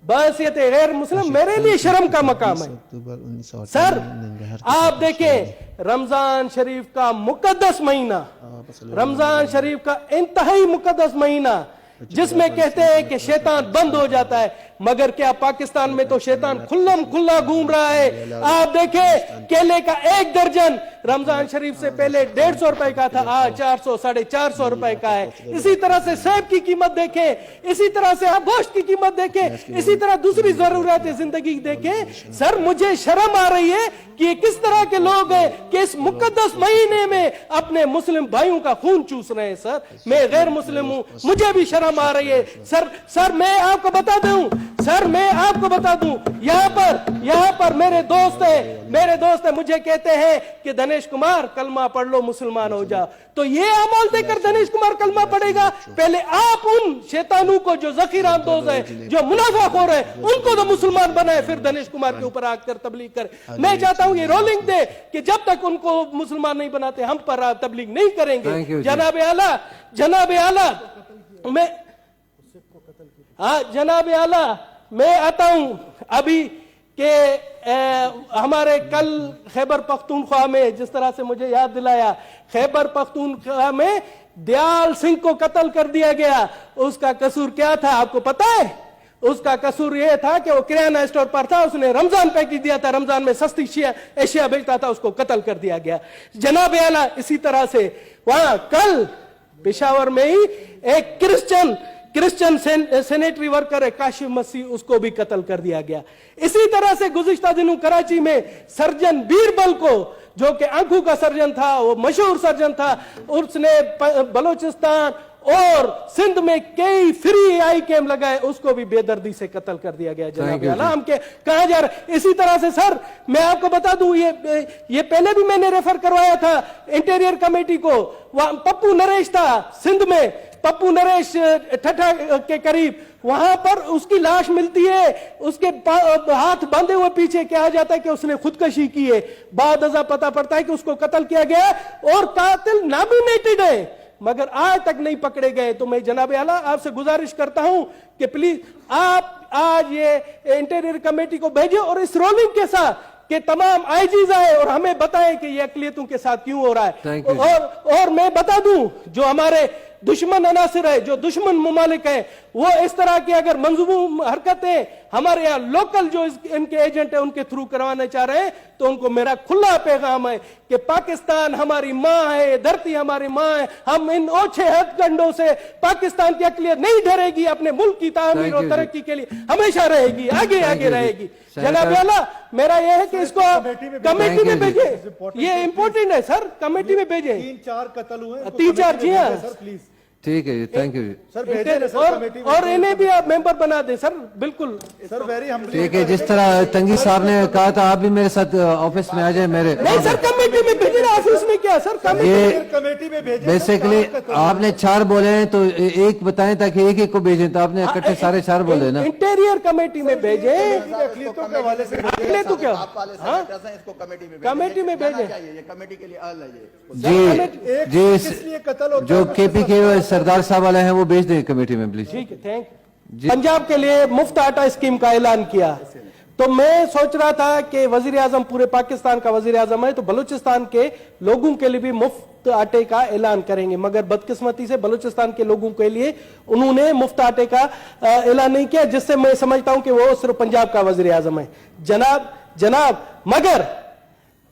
بحیثیت غیر مسلم میرے لیے شرم کا مقام ہے سر. آپ دیکھیں رمضان شریف کا مقدس مہینہ، رمضان شریف کا انتہائی مقدس مہینہ جس میں کہتے ہیں کہ شیطان بند ہو جاتا ہے، مگر کیا پاکستان میں تو شیطان کھلم کھلا گھوم رہا ہے. آپ دیکھیں کیلے کا ایک درجن رمضان شریف سے پہلے 150 روپے کا تھا، آج 400 450 روپے کا ہے. اسی طرح سے سیب کی قیمت دیکھیں، اسی طرح سے آپ گوشت کی قیمت دیکھیں، اسی طرح دوسری ضرورت زندگی دیکھیں. سر مجھے شرم آ رہی ہے کہ یہ کس طرح کے لوگ ہیں کہ اس مقدس مہینے میں اپنے مسلم بھائیوں کا خون چوس رہے ہیں. سر میں غیر مسلم ہوں، مجھے بھی شرم آ رہی ہے. سر میں آپ کو بتا دوں، یہاں پر میرے دوست ہیں مجھے کہتے ہیں کہ دنیش کمار کلمہ پڑھ لو مسلمان ہو جا. تو یہ عمل دے کر دنیش کمار کلمہ پڑھے گا؟ پہلے آپ ان شیطانوں کو جو ذخیرہ اندوز ہے، جو منافع خور ہے، ان کو تو مسلمان بنائے، پھر دنیش کمار کے اوپر آ کر تبلیغ کرے. میں چاہتا ہوں یہ رولنگ دے کہ جب تک ان کو مسلمان نہیں بناتے ہم پر تبلیغ نہیں کریں گے. جناب اعلیٰ میں آتا ہوں ابھی کہ ہمارے کل خیبر پختونخوا میں جس طرح سے مجھے یاد دلایا، خیبر پختونخوا میں دیال سنگھ کو قتل کر دیا گیا. اس کا قصور کیا تھا آپ کو پتا ہے؟ اس کا قصور یہ تھا کہ وہ کرانہ اسٹور پر تھا، اس نے رمضان پیکج دیا تھا، رمضان میں سستی اشیاء بیچتا تھا، اس کو قتل کر دیا گیا. جناب اعلیٰ اسی طرح سے وہاں کل پشاور میں ہی ایک کرسچن سینیٹری ورکر ہے کاشف مسیح، اس کو بھی قتل کر دیا گیا. اسی طرح سے گزشتہ دنوں کراچی میں سرجن بیربل کو، جو کہ آنکھوں کا سرجن تھا، وہ مشہور سرجن تھا، اس نے بلوچستان اور سندھ میں کئی فری آئی کیم لگائے، اس کو بھی بے دردی سے قتل کر دیا گیا. جناب اعلیٰ ہم کہاں جا رہے؟ اسی طرح سے سر میں آپ کو بتا دوں، یہ پہلے بھی میں نے ریفر کروایا تھا انٹیریئر کمیٹی کو. پپو نریش تھا سندھ میں، پپو نریش ٹھٹھا کے قریب، وہاں پر اس کی لاش ملتی ہے، اس کے ہاتھ باندھے ہوئے پیچھے کہا جاتا ہے کہ اس نے خودکشی کی ہے. بعد ازاں پتہ پڑتا ہے کہ اس کو قتل کیا گیا اور قاتل نامینیٹڈ ہے، مگر آج تک نہیں پکڑے گئے. تو میں جناب اعلیٰ آپ سے گزارش کرتا ہوں کہ پلیز آپ آج یہ انٹیریئر کمیٹی کو بھیجیں اور اس رولنگ کے ساتھ کہ تمام آئی جیز آئے اور ہمیں بتائیں کہ یہ اقلیتوں کے ساتھ کیوں ہو رہا ہے. اور میں بتا دوں جو ہمارے دشمن عناصر ہے، جو دشمن ممالک ہیں، وہ اس طرح کی اگر منظوم حرکتیں ہمارے یہاں لوکل جو ان کے ایجنٹ ہیں ان کے تھرو کروانا چاہ رہے ہیں، تو ان کو میرا کھلا پیغام ہے کہ پاکستان ہماری ماں ہے، دھرتی ہماری ماں ہے. ہم ان اوچھے ہتھ کنڈوں سے پاکستان کی اقلیت نہیں ڈرے گی، اپنے ملک کی تعمیر اور ترقی کے لیے ہمیشہ رہے گی، آگے رہے گی. جناب اعلیٰ میرا یہ ہے کہ اس کو کمیٹی میں بھیجیں، یہ امپورٹنٹ ہے سر، کمیٹی میں بھیجیں. 3-4 قتل ہوئے، 3-4 جی ہاں ٹھیک ہے. تھینک یو اور انہیں بھی آپ ممبر بنا دیں سر. بالکل سر ٹھیک ہے. جس طرح تنگی صاحب نے کہا تھا آپ بھی میرے ساتھ آفس میں آ جائیں. میرے نہیں سر کمیٹی میں بھیجیں، آفس میں کیا سر، کمیٹی میں بھیجیں. بیسیکلی آپ نے 4 بولے ہیں تو ایک بتائیں تاکہ ایک کو بھیجیں، تو آپ نے اکٹھے سارے 4 بولے نا. انٹیریئر کمیٹی میں بھیجیں، اقلیتوں کے حوالے سے اقلیتوں کیا کمیٹی میں بھیجیں. جی جو کے پی کے سردار صاحب والے ہیں وہ بھیج دیں کمیٹی میں پلیز. ٹھیک ہے تھینک. پنجاب کے لیے مفت آٹا اسکیم کا اعلان کیا، تو میں سوچ رہا تھا کہ وزیر اعظم پورے پاکستان کا وزیر اعظم ہے تو بلوچستان کے لوگوں کے لیے بھی مفت آٹے کا اعلان کریں گے، مگر بدقسمتی سے بلوچستان کے لوگوں کے لیے انہوں نے مفت آٹے کا اعلان نہیں کیا، جس سے میں سمجھتا ہوں کہ وہ صرف پنجاب کا وزیر اعظم ہے. جناب مگر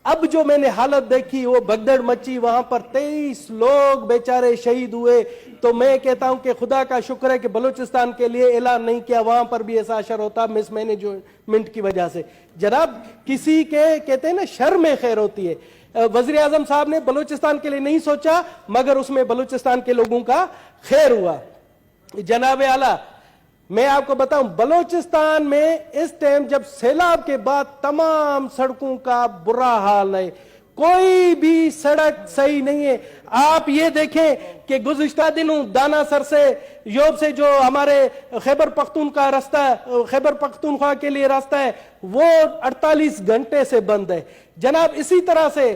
اب جو میں نے حالت دیکھی وہ بگدڑ مچی، وہاں پر 23 لوگ بیچارے شہید ہوئے. تو میں کہتا ہوں کہ خدا کا شکر ہے کہ بلوچستان کے لیے اعلان نہیں کیا، وہاں پر بھی ایسا اثر ہوتا مس مینجمنٹ کی وجہ سے. جناب کسی کے کہتے ہیں نا شر میں خیر ہوتی ہے. وزیر اعظم صاحب نے بلوچستان کے لیے نہیں سوچا، مگر اس میں بلوچستان کے لوگوں کا خیر ہوا. جناب اعلیٰ میں آپ کو بتاؤں بلوچستان میں اس ٹائم جب سیلاب کے بعد تمام سڑکوں کا برا حال ہے، کوئی بھی سڑک صحیح نہیں ہے. آپ یہ دیکھیں کہ گزشتہ دنوں دانا سر سے یوب سے جو ہمارے خیبر پختونخوا کے لیے راستہ ہے وہ 48 گھنٹے سے بند ہے. جناب اسی طرح سے